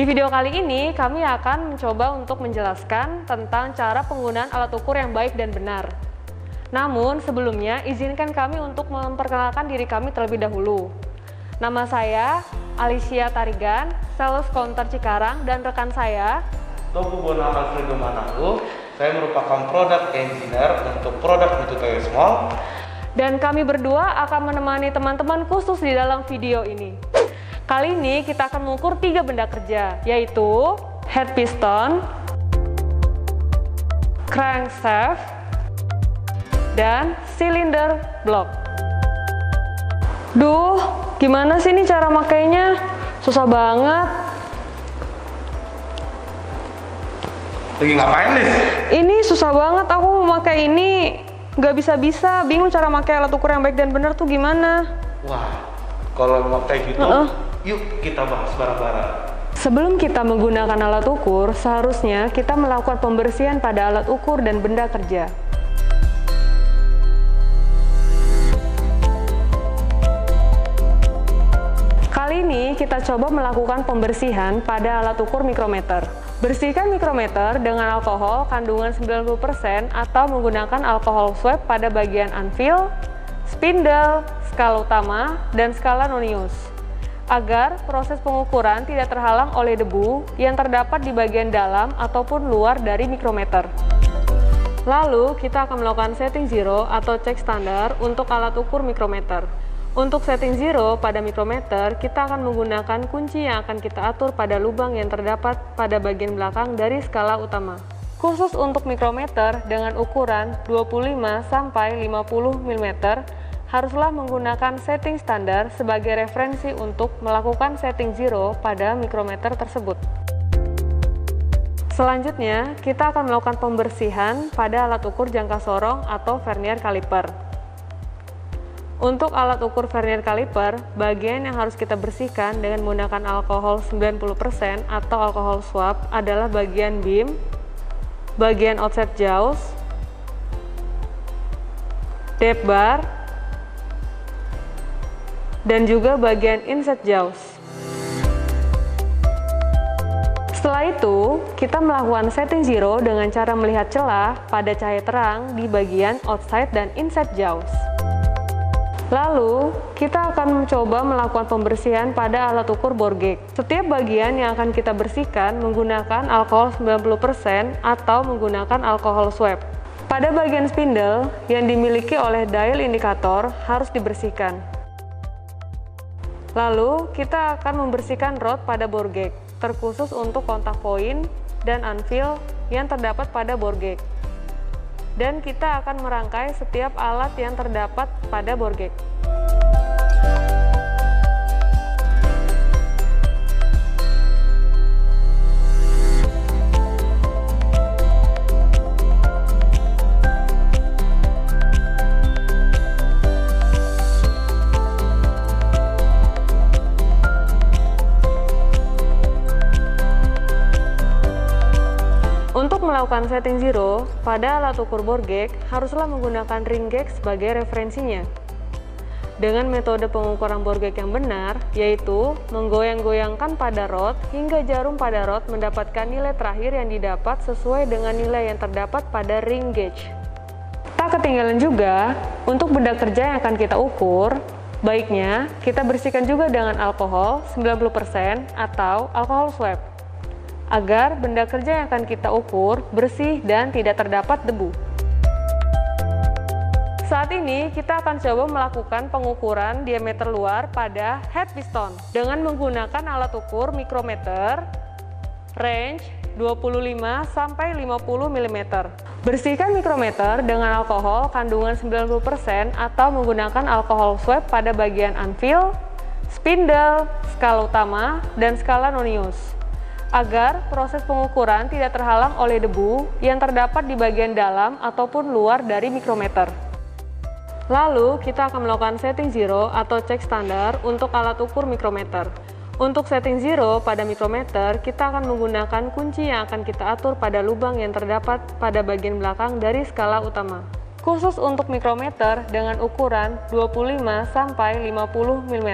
Di video kali ini, kami akan mencoba untuk menjelaskan tentang cara penggunaan alat ukur yang baik dan benar. Namun, sebelumnya, izinkan kami untuk memperkenalkan diri kami terlebih dahulu. Nama saya, Alicia Tarigan, Sales Counter Cikarang, dan rekan saya, Tobu Bona Alfredo Manado. Saya merupakan Product Engineer untuk produk Mitutoyo Small. Dan kami berdua akan menemani teman-teman khusus di dalam video ini. Kali ini kita akan mengukur 3 benda kerja, yaitu head piston, crankshaft, dan cylinder block. Duh, gimana sih ini cara makainya? Susah banget. Lagi ngapain, Lis? Ini susah banget, aku mau pakai ini nggak bisa-bisa, bingung cara pakai alat ukur yang baik dan benar tuh gimana. Wah, kalau mau kayak gitu, yuk kita bahas bareng-bareng. Sebelum kita menggunakan alat ukur, seharusnya kita melakukan pembersihan pada alat ukur dan benda kerja. Kali ini kita coba melakukan pembersihan pada alat ukur mikrometer. Bersihkan mikrometer dengan alkohol kandungan 90% atau menggunakan alkohol swab pada bagian anvil, spindle, skala utama, dan skala nonius, agar proses pengukuran tidak terhalang oleh debu yang terdapat di bagian dalam ataupun luar dari mikrometer. Lalu, kita akan melakukan setting zero atau cek standar untuk alat ukur mikrometer. Untuk setting zero pada mikrometer, kita akan menggunakan kunci yang akan kita atur pada lubang yang terdapat pada bagian belakang dari skala utama. Khusus untuk mikrometer dengan ukuran 25-50 mm, haruslah menggunakan setting standar sebagai referensi untuk melakukan setting zero pada mikrometer tersebut. Selanjutnya, kita akan melakukan pembersihan pada alat ukur jangka sorong atau vernier caliper. Untuk alat ukur vernier caliper, bagian yang harus kita bersihkan dengan menggunakan alkohol 90% atau alkohol swab adalah bagian beam, bagian offset jaws, depth bar, dan juga bagian inset jaws. Setelah itu, kita melakukan setting zero dengan cara melihat celah pada cahaya terang di bagian outside dan inside jaws. Lalu, kita akan mencoba melakukan pembersihan pada alat ukur bore gauge. Setiap bagian yang akan kita bersihkan menggunakan alkohol 90% atau menggunakan alkohol swab. Pada bagian spindle yang dimiliki oleh dial indikator harus dibersihkan. Lalu, kita akan membersihkan rod pada bore gauge, terkhusus untuk kontak point dan anvil yang terdapat pada bore gauge. Dan kita akan merangkai setiap alat yang terdapat pada bore gauge. Untuk melakukan setting zero pada alat ukur bore gauge, haruslah menggunakan ring gauge sebagai referensinya. Dengan metode pengukuran bore gauge yang benar, yaitu menggoyang-goyangkan pada rod hingga jarum pada rod mendapatkan nilai terakhir yang didapat sesuai dengan nilai yang terdapat pada ring gauge. Tak ketinggalan juga, untuk benda kerja yang akan kita ukur, baiknya kita bersihkan juga dengan alkohol 90% atau alkohol swab, agar benda kerja yang akan kita ukur bersih dan tidak terdapat debu. Saat ini kita akan coba melakukan pengukuran diameter luar pada head piston dengan menggunakan alat ukur mikrometer range 25-50 mm. Bersihkan mikrometer dengan alkohol kandungan 90% atau menggunakan alkohol swab pada bagian anvil, spindle, skala utama, dan skala nonius, agar proses pengukuran tidak terhalang oleh debu yang terdapat di bagian dalam ataupun luar dari mikrometer. Lalu, kita akan melakukan setting zero atau cek standar untuk alat ukur mikrometer. Untuk setting zero pada mikrometer, kita akan menggunakan kunci yang akan kita atur pada lubang yang terdapat pada bagian belakang dari skala utama. Khusus untuk mikrometer dengan ukuran 25-50 mm,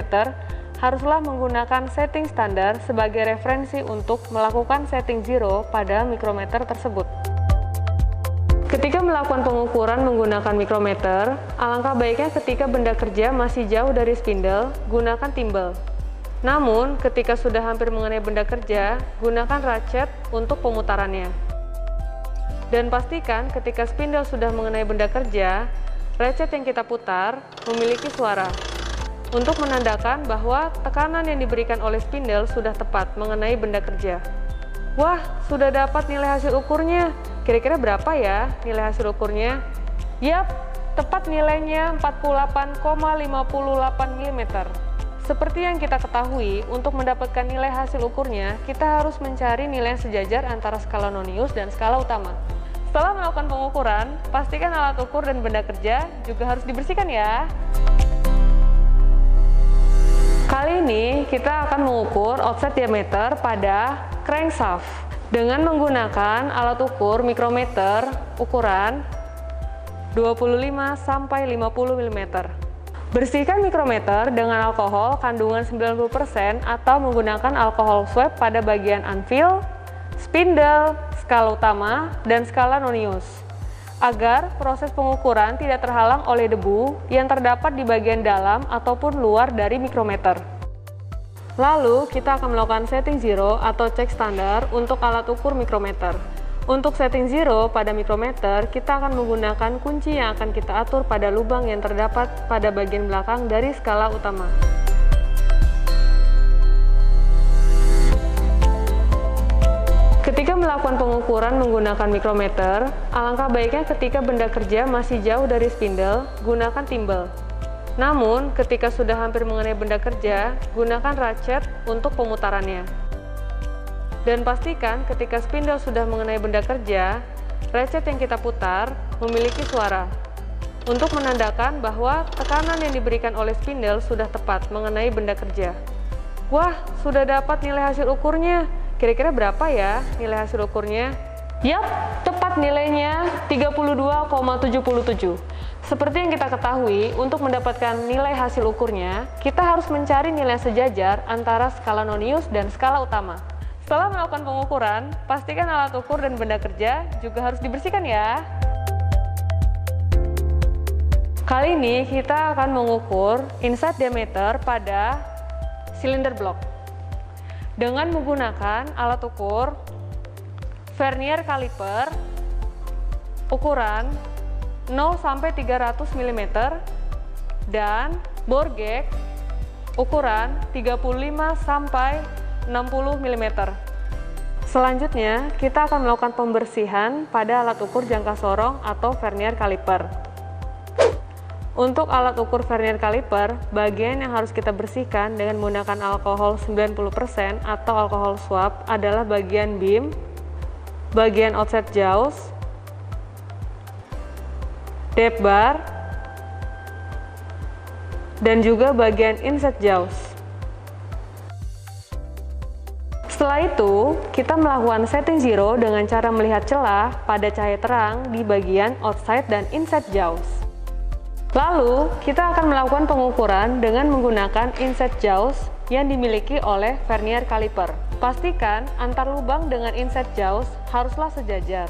haruslah menggunakan setting standar sebagai referensi untuk melakukan setting zero pada mikrometer tersebut. Ketika melakukan pengukuran menggunakan mikrometer, alangkah baiknya ketika benda kerja masih jauh dari spindle, gunakan timbel. Namun, ketika sudah hampir mengenai benda kerja, gunakan ratchet untuk pemutarannya. Dan pastikan ketika spindle sudah mengenai benda kerja, ratchet yang kita putar memiliki suara untuk menandakan bahwa tekanan yang diberikan oleh spindle sudah tepat mengenai benda kerja. Wah, sudah dapat nilai hasil ukurnya. Kira-kira berapa ya nilai hasil ukurnya? Yap, tepat nilainya 48,58 mm. Seperti yang kita ketahui, untuk mendapatkan nilai hasil ukurnya, kita harus mencari nilai yang sejajar antara skala nonius dan skala utama. Setelah melakukan pengukuran, pastikan alat ukur dan benda kerja juga harus dibersihkan ya. Kali ini kita akan mengukur offset diameter pada crankshaft dengan menggunakan alat ukur mikrometer ukuran 25–50 mm. Bersihkan mikrometer dengan alkohol kandungan 90% atau menggunakan alkohol swab pada bagian anvil, spindle, skala utama, dan skala nonius, agar proses pengukuran tidak terhalang oleh debu yang terdapat di bagian dalam ataupun luar dari mikrometer. Lalu, kita akan melakukan setting zero atau cek standar untuk alat ukur mikrometer. Untuk setting zero pada mikrometer, kita akan menggunakan kunci yang akan kita atur pada lubang yang terdapat pada bagian belakang dari skala utama. Ketika melakukan pengukuran menggunakan mikrometer, alangkah baiknya ketika benda kerja masih jauh dari spindle, gunakan timbel. Namun, ketika sudah hampir mengenai benda kerja, gunakan ratchet untuk pemutarannya. Dan pastikan ketika spindle sudah mengenai benda kerja, ratchet yang kita putar memiliki suara untuk menandakan bahwa tekanan yang diberikan oleh spindle sudah tepat mengenai benda kerja. Wah, sudah dapat nilai hasil ukurnya. Kira-kira berapa ya nilai hasil ukurnya? Yap, tepat nilainya 32,77. Seperti yang kita ketahui, untuk mendapatkan nilai hasil ukurnya, kita harus mencari nilai sejajar antara skala nonius dan skala utama. Setelah melakukan pengukuran, pastikan alat ukur dan benda kerja juga harus dibersihkan ya. Kali ini kita akan mengukur inset diameter pada silinder blok dengan menggunakan alat ukur vernier caliper ukuran 0–300 mm dan bore gauge ukuran 35–60 mm. Selanjutnya, kita akan melakukan pembersihan pada alat ukur jangka sorong atau vernier caliper. Untuk alat ukur vernier caliper, bagian yang harus kita bersihkan dengan menggunakan alkohol 90% atau alkohol swab adalah bagian beam, bagian offset jaws, depth bar, dan juga bagian inset jaws. Setelah itu, kita melakukan setting zero dengan cara melihat celah pada cahaya terang di bagian outside dan inside jaws. Lalu, kita akan melakukan pengukuran dengan menggunakan inset jaws yang dimiliki oleh vernier caliper. Pastikan antar lubang dengan inset jaws haruslah sejajar,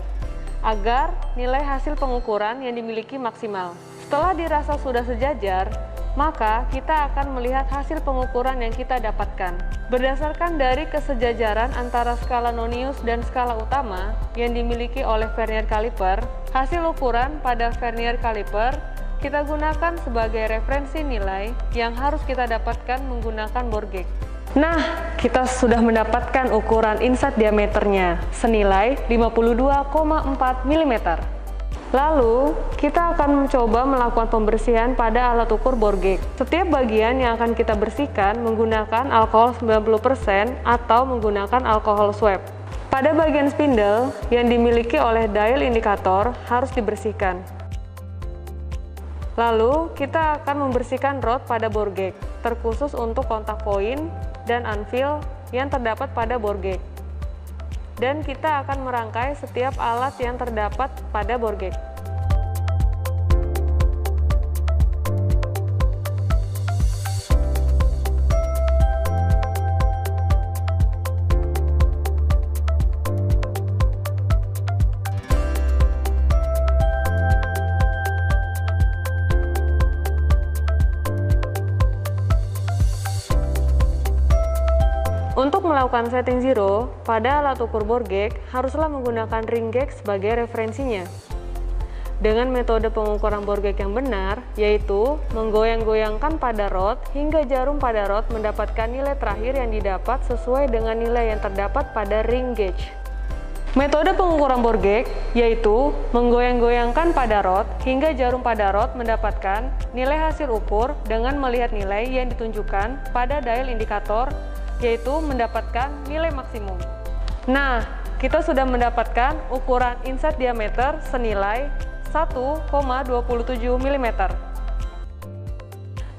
agar nilai hasil pengukuran yang dimiliki maksimal. Setelah dirasa sudah sejajar, maka kita akan melihat hasil pengukuran yang kita dapatkan. Berdasarkan dari kesejajaran antara skala nonius dan skala utama yang dimiliki oleh vernier caliper, hasil ukuran pada vernier caliper kita gunakan sebagai referensi nilai yang harus kita dapatkan menggunakan bore gauge. Nah, kita sudah mendapatkan ukuran inset diameternya senilai 52,4 mm. Lalu, kita akan mencoba melakukan pembersihan pada alat ukur bore gauge. Setiap bagian yang akan kita bersihkan menggunakan alkohol 90% atau menggunakan alkohol swab. Pada bagian spindle yang dimiliki oleh dial indikator harus dibersihkan. Lalu, kita akan membersihkan rod pada bore gauge, terkhusus untuk kontak poin dan anvil yang terdapat pada bore gauge. Dan kita akan merangkai setiap alat yang terdapat pada bore gauge. Untuk melakukan setting zero pada alat ukur bore gauge, haruslah menggunakan ring gauge sebagai referensinya. Dengan metode pengukuran bore gauge yang benar, yaitu menggoyang-goyangkan pada rod hingga jarum pada rod mendapatkan nilai terakhir yang didapat sesuai dengan nilai yang terdapat pada ring gauge. Metode pengukuran bore gauge yaitu menggoyang-goyangkan pada rod hingga jarum pada rod mendapatkan nilai hasil ukur dengan melihat nilai yang ditunjukkan pada dial indikator, yaitu mendapatkan nilai maksimum. Nah, kita sudah mendapatkan ukuran inset diameter senilai 1,27 mm.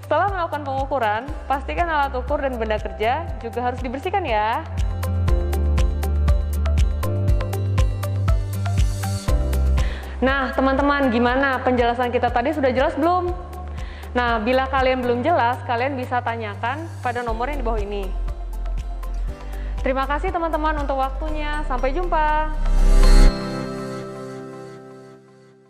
Setelah melakukan pengukuran, pastikan alat ukur dan benda kerja juga harus dibersihkan ya. Nah, teman-teman, gimana penjelasan kita tadi, sudah jelas belum? Nah, bila kalian belum jelas, kalian bisa tanyakan pada nomor yang di bawah ini. Terima kasih teman-teman untuk waktunya. Sampai jumpa.